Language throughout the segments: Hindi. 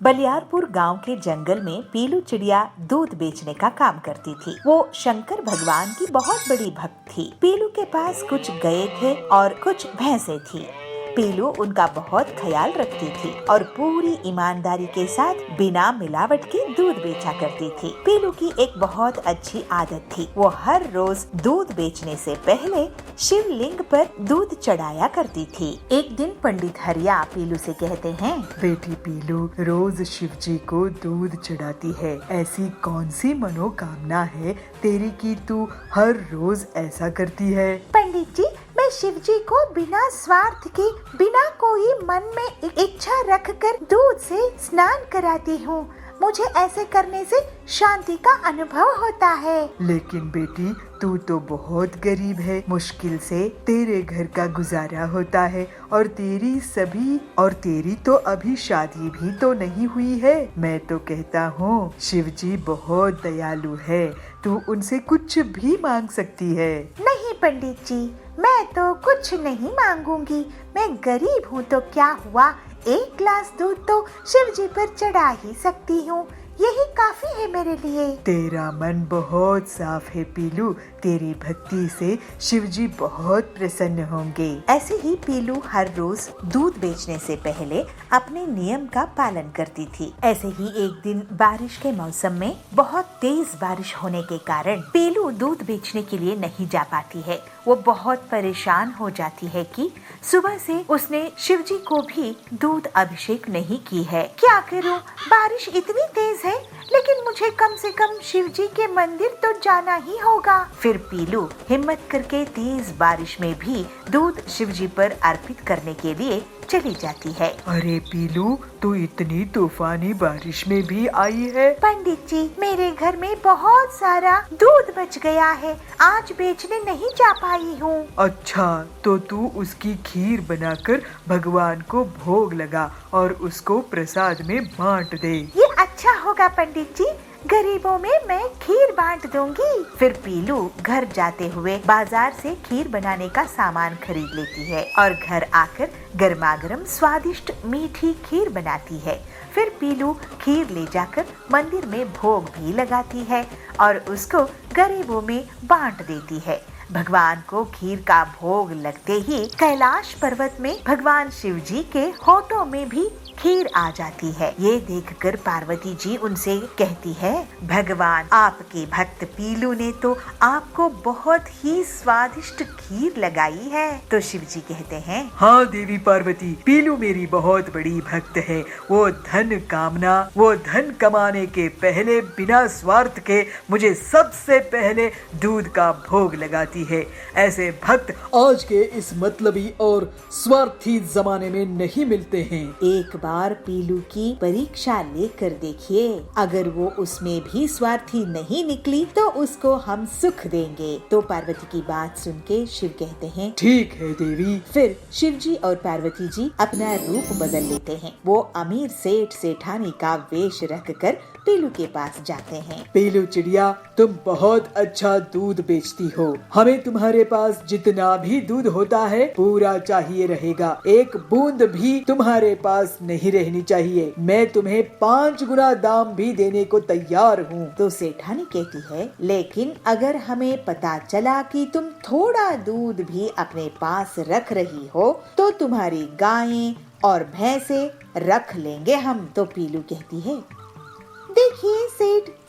बलियारपुर गांव के जंगल में पीलू चिड़िया दूध बेचने का काम करती थी। वो शंकर भगवान की बहुत बड़ी भक्त थी। पीलू के पास कुछ गाय थे और कुछ भैंसे थी। पीलू उनका बहुत ख्याल रखती थी और पूरी ईमानदारी के साथ बिना मिलावट के दूध बेचा करती थी। पीलू की एक बहुत अच्छी आदत थी। वो हर रोज दूध बेचने से पहले शिवलिंग पर दूध चढ़ाया करती थी। एक दिन पंडित हरिया पीलू से कहते हैं, बेटी पीलू, रोज शिव जी को दूध चढ़ाती है। ऐसी कौन सी मनोकामना है तेरी कि तू हर रोज ऐसा करती है? पंडित जी, मैं शिव जी को बिना स्वार्थ के, बिना कोई मन में इच्छा रखकर दूध से स्नान कराती हूँ। मुझे ऐसे करने से शांति का अनुभव होता है। लेकिन बेटी, तू तो बहुत गरीब है। मुश्किल से तेरे घर का गुजारा होता है और तेरी तो अभी शादी भी तो नहीं हुई है। मैं तो कहता हूँ शिव जी बहुत दयालु है। तू उनसे कुछ भी मांग सकती है। नहीं पंडित जी, मैं तो कुछ नहीं मांगूंगी। मैं गरीब हूँ तो क्या हुआ, एक गिलास दूध तो शिव जी पर चढ़ा ही सकती हूँ। यही काफी है मेरे लिए। तेरा मन बहुत साफ है पीलू। तेरी भक्ति से शिव जी बहुत प्रसन्न होंगे। ऐसे ही पीलू हर रोज दूध बेचने से पहले अपने नियम का पालन करती थी। ऐसे ही एक दिन बारिश के मौसम में बहुत तेज बारिश होने के कारण पीलू दूध बेचने के लिए नहीं जा पाती है। वो बहुत परेशान हो जाती है कि सुबह से उसने शिव जी को भी दूध अभिषेक नहीं की है। क्या करूं, बारिश इतनी तेज है, लेकिन मुझे कम से कम शिव जी के मंदिर तो जाना ही होगा। फिर पीलू हिम्मत करके तेज बारिश में भी दूध शिव जी पर अर्पित करने के लिए चली जाती है। अरे पीलू, तू इतनी तूफानी बारिश में भी आई है? पंडित जी, मेरे घर में बहुत सारा दूध बच गया है। आज बेचने नहीं जा पाई हूँ। अच्छा, तो तू उसकी खीर बनाकर भगवान को भोग लगा और उसको प्रसाद में बांट दे। ये अच्छा होगा पंडित जी, गरीबों में मैं खीर बांट दूंगी। फिर पीलू घर जाते हुए बाजार से खीर बनाने का सामान खरीद लेती है और घर आकर गर्मागर्म स्वादिष्ट मीठी खीर बनाती है। फिर पीलू खीर ले जाकर मंदिर में भोग भी लगाती है और उसको गरीबों में बांट देती है। भगवान को खीर का भोग लगते ही कैलाश पर्वत में भगवान शिव जी के होठों में भी खीर आ जाती है। ये देखकर पार्वती जी उनसे कहती है, भगवान, आपके भक्त पीलू ने तो आपको बहुत ही स्वादिष्ट खीर लगाई है। तो शिव जी कहते हैं, हाँ देवी पार्वती, पीलू मेरी बहुत बड़ी भक्त है। वो धन कमाने के पहले बिना स्वार्थ के मुझे सबसे पहले दूध का भोग लगाती है। ऐसे भक्त आज के इस मतलबी और स्वार्थी जमाने में नहीं मिलते हैं। एक बार पीलू की परीक्षा लेकर देखिए, अगर वो उसमें भी स्वार्थी नहीं निकली तो उसको हम सुख देंगे। तो पार्वती की बात सुन के शिव कहते हैं, ठीक है देवी। फिर शिव जी और पार्वती जी अपना रूप बदल लेते हैं। वो अमीर सेठ सेठानी का वेश रखकर पीलू के पास जाते हैं। पीलू चिड़िया, तुम बहुत अच्छा दूध बेचती हो। हमें तुम्हारे पास जितना भी दूध होता है पूरा चाहिए रहेगा। एक बूंद भी तुम्हारे पास नहीं रहनी चाहिए। मैं तुम्हें 5 गुना दाम भी देने को तैयार हूँ। तो सेठानी कहती है, लेकिन अगर हमें पता चला कि तुम थोड़ा दूध भी अपने पास रख रही हो तो तुम्हारी गायें और भैंसे रख लेंगे हम। तो पीलू कहती है, देखिए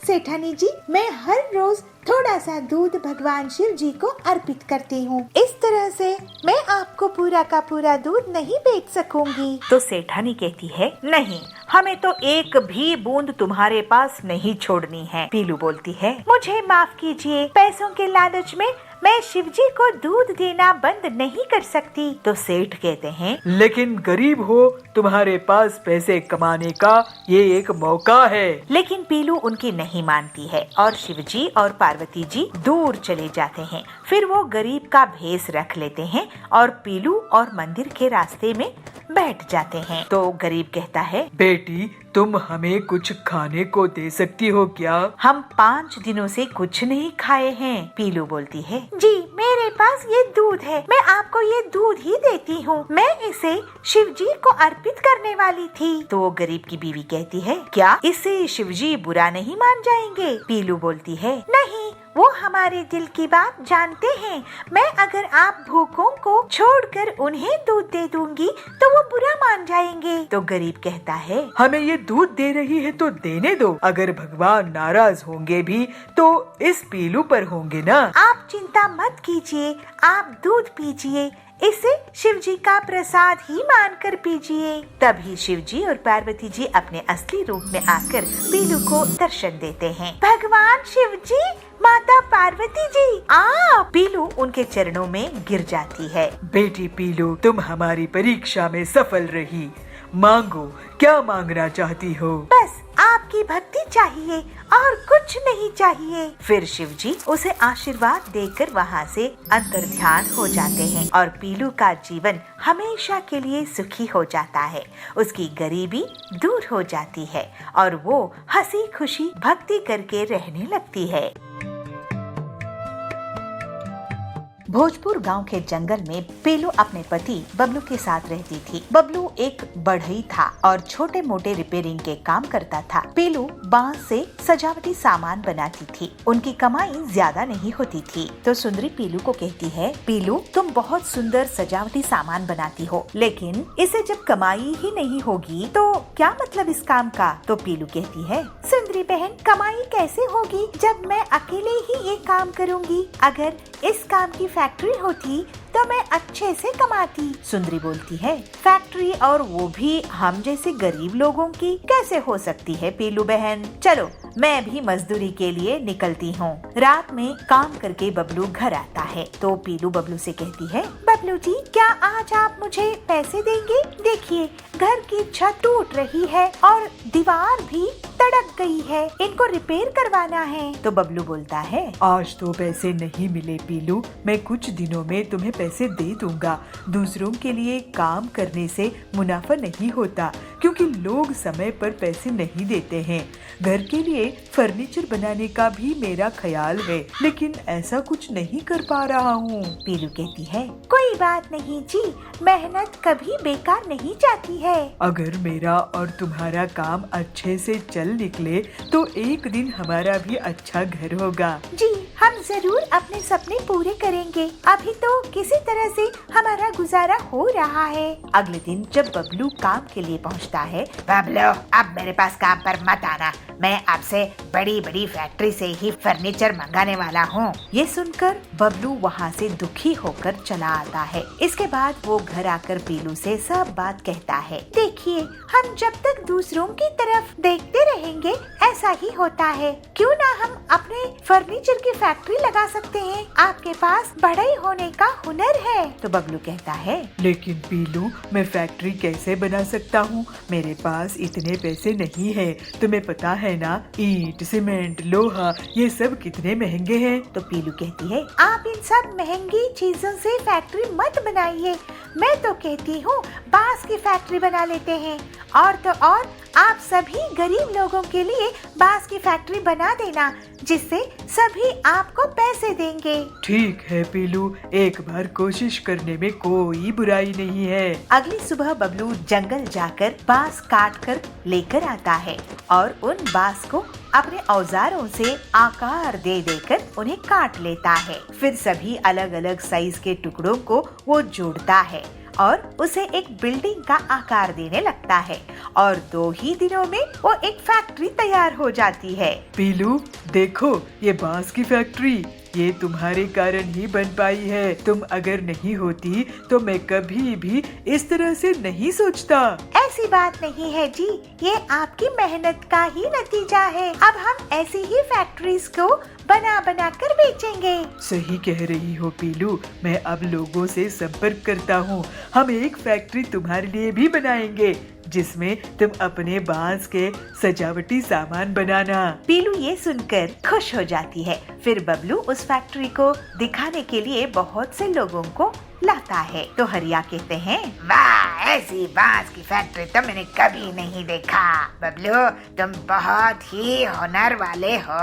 सेठानी जी, मैं हर रोज थोड़ा सा दूध भगवान शिव जी को अर्पित करती हूँ। इस तरह से मैं आपको पूरा का पूरा दूध नहीं बेच सकूंगी। तो सेठानी कहती है, नहीं, हमें तो एक भी बूंद तुम्हारे पास नहीं छोड़नी है। पीलू बोलती है, मुझे माफ कीजिए, पैसों के लालच में मैं शिव जी को दूध देना बंद नहीं कर सकती। तो सेठ कहते हैं, लेकिन गरीब हो, तुम्हारे पास पैसे कमाने का ये एक मौका है। लेकिन पीलू उनकी नहीं मानती है और शिव जी और पार्वती जी दूर चले जाते हैं। फिर वो गरीब का भेष रख लेते हैं और पीलू और मंदिर के रास्ते में बैठ जाते हैं। तो गरीब कहता है, बेटी, तुम हमें कुछ खाने को दे सकती हो क्या? हम 5 दिनों से कुछ नहीं खाए हैं। पीलू बोलती है, जी मैं मेरे पास ये दूध है, मैं आपको ये दूध ही देती हूँ। मैं इसे शिवजी को अर्पित करने वाली थी। तो वो गरीब की बीवी कहती है, क्या इससे शिवजी बुरा नहीं मान जाएंगे? पीलू बोलती है, नहीं, वो हमारे दिल की बात जानते हैं। मैं अगर आप भूखों को छोड़कर उन्हें दूध दे दूंगी तो वो बुरा मान जाएंगे। तो गरीब कहता है, हमें ये दूध दे रही है तो देने दो। अगर भगवान नाराज होंगे भी तो इस पीलू पर होंगे ना। आप चिंता मत कीजिए, आप दूध पीजिए, इसे शिवजी का प्रसाद ही मानकर पीजिए। तभी शिवजी और पार्वती जी अपने असली रूप में आकर पीलू को दर्शन देते हैं। भगवान शिवजी, माता पार्वती जी, आप। पीलू उनके चरणों में गिर जाती है। बेटी पीलू, तुम हमारी परीक्षा में सफल रही। मांगो, क्या मांगना चाहती हो? बस आपकी भक्ति चाहिए और कुछ नहीं चाहिए। फिर शिवजी उसे आशीर्वाद देकर वहाँ से अंतर्ध्यान हो जाते हैं और पीलू का जीवन हमेशा के लिए सुखी हो जाता है। उसकी गरीबी दूर हो जाती है और वो हंसी खुशी भक्ति करके रहने लगती है। भोजपुर गांव के जंगल में पीलू अपने पति बबलू के साथ रहती थी। बबलू एक बढ़ई था और छोटे मोटे रिपेयरिंग के काम करता था। पीलू बांस से सजावटी सामान बनाती थी। उनकी कमाई ज्यादा नहीं होती थी। तो सुंदरी पीलू को कहती है, पीलू तुम बहुत सुंदर सजावटी सामान बनाती हो, लेकिन इसे जब कमाई ही नहीं होगी तो क्या मतलब इस काम का? तो पीलू कहती है, सुंदरी बहन, कमाई कैसे होगी जब मैं अकेले ही ये काम करूँगी? अगर इस काम की फैक्ट्री होती तो मैं अच्छे से कमाती। सुंदरी बोलती है, फैक्ट्री और वो भी हम जैसे गरीब लोगों की कैसे हो सकती है पीलू बहन? चलो मैं भी मजदूरी के लिए निकलती हूँ। रात में काम करके बबलू घर आता है तो पीलू बबलू से कहती है, बबलू जी, क्या आज आप मुझे पैसे देंगे? देखिए, घर की छत टूट रही है और दीवार भी तड़क गई है, इनको रिपेयर करवाना है। तो बबलू बोलता है, आज तो पैसे नहीं मिले पीलू, मैं कुछ दिनों में तुम्हें पैसे दे दूंगा। दूसरों के लिए काम करने से मुनाफा नहीं होता, क्योंकि लोग समय पर पैसे नहीं देते हैं। घर के लिए फर्नीचर बनाने का भी मेरा ख्याल है, लेकिन ऐसा कुछ नहीं कर पा रहा हूँ। पीलू कहती है, कोई बात नहीं जी, मेहनत कभी बेकार नहीं जाती है। अगर मेरा और तुम्हारा काम अच्छे से चल निकले तो एक दिन हमारा भी अच्छा घर होगा। जी, हम जरूर अपने सपने पूरे करेंगे। अभी तो किसी तरह से हमारा गुजारा हो रहा है। अगले दिन जब बबलू काम के लिए पहुंचता है, बबलू, अब मेरे पास काम पर मत आना, मैं आपसे बड़ी बड़ी फैक्ट्री से ही फर्नीचर मंगाने वाला हूँ। ये सुनकर बबलू वहाँ से दुखी होकर चला आता है। इसके बाद वो घर आकर पीलू से सब बात कहता है। देखिए, हम जब तक दूसरों की तरफ देखते रहेंगे ऐसा ही होता है। क्यों ना हम अपने फर्नीचर की फैक्ट्री लगा सकते हैं? आपके पास बढ़ई होने का हुनर है। तो बबलू कहता है, लेकिन पीलू, मैं फैक्ट्री कैसे बना सकता हूँ? मेरे पास इतने पैसे नहीं है। तुम्हें पता है ना, ईंट, सीमेंट, लोहा, ये सब कितने महंगे हैं। तो पीलू कहती है, आप इन सब महंगी चीजों से फैक्ट्री मत बनाइए। मैं तो कहती हूँ बांस की फैक्ट्री बना लेते हैं। और तो और आप सभी गरीब लोगों के लिए बांस की फैक्ट्री बना देना, जिससे सभी आपको पैसे देंगे। ठीक है पीलू, एक बार कोशिश करने में कोई बुराई नहीं है। अगली सुबह बबलू जंगल जाकर बांस काट कर लेकर आता है और उन बांस को अपने औजारों से आकार दे देकर उन्हें काट लेता है। फिर सभी अलग अलग साइज के टुकड़ों को वो जोड़ता है और उसे एक बिल्डिंग का आकार देने लगता है और 2 ही दिनों में वो एक फैक्ट्री तैयार हो जाती है। पीलू देखो, ये बांस की फैक्ट्री, ये तुम्हारे कारण ही बन पाई है। तुम अगर नहीं होती तो मैं कभी भी इस तरह से नहीं सोचता। ऐसी बात नहीं है जी, ये आपकी मेहनत का ही नतीजा है। अब हम ऐसी ही फैक्ट्रीज को बना बना कर बेचेंगे। सही कह रही हो पीलू, मैं अब लोगों से संपर्क करता हूँ। हम एक फैक्ट्री तुम्हारे लिए भी बनाएंगे, जिसमें तुम अपने बांस के सजावटी सामान बनाना। पीलू ये सुनकर खुश हो जाती है। फिर बबलू उस फैक्ट्री को दिखाने के लिए बहुत से लोगों को लाता है। तो हरिया कहते हैं, वाह, ऐसी बांस की फैक्ट्री तो मैंने कभी नहीं देखा। बबलू, तुम बहुत ही हुनर वाले हो।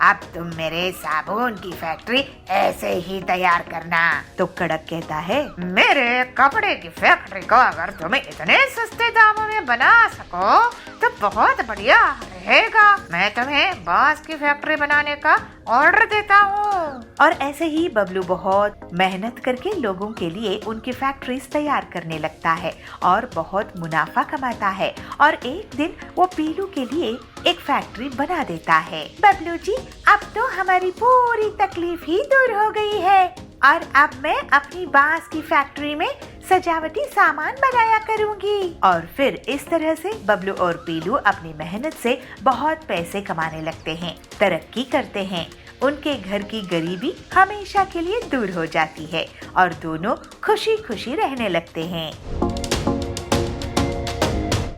अब तुम मेरे साबुन की फैक्ट्री ऐसे ही तैयार करना। तो कड़क कहता है, मेरे कपड़े की फैक्ट्री को अगर तुम्हें इतने सस्ते दामों में बना सको तो बहुत बढ़िया रहेगा। मैं तुम्हें बांस की फैक्ट्री बनाने का ऑर्डर देता हूँ। और ऐसे ही बबलू बहुत मेहनत करके लोगों के लिए उनकी फैक्ट्रीज तैयार करने लगता है और बहुत मुनाफा कमाता है। और एक दिन वो पीलू के लिए एक फैक्ट्री बना देता है। बबलू जी, अब तो हमारी पूरी तकलीफ ही दूर हो गई है और अब मैं अपनी बांस की फैक्ट्री में सजावटी सामान बनाया करूंगी। और फिर इस तरह से बबलू और पीलू अपनी मेहनत से बहुत पैसे कमाने लगते हैं, तरक्की करते हैं। उनके घर की गरीबी हमेशा के लिए दूर हो जाती है और दोनों खुशी खुशी रहने लगते हैं।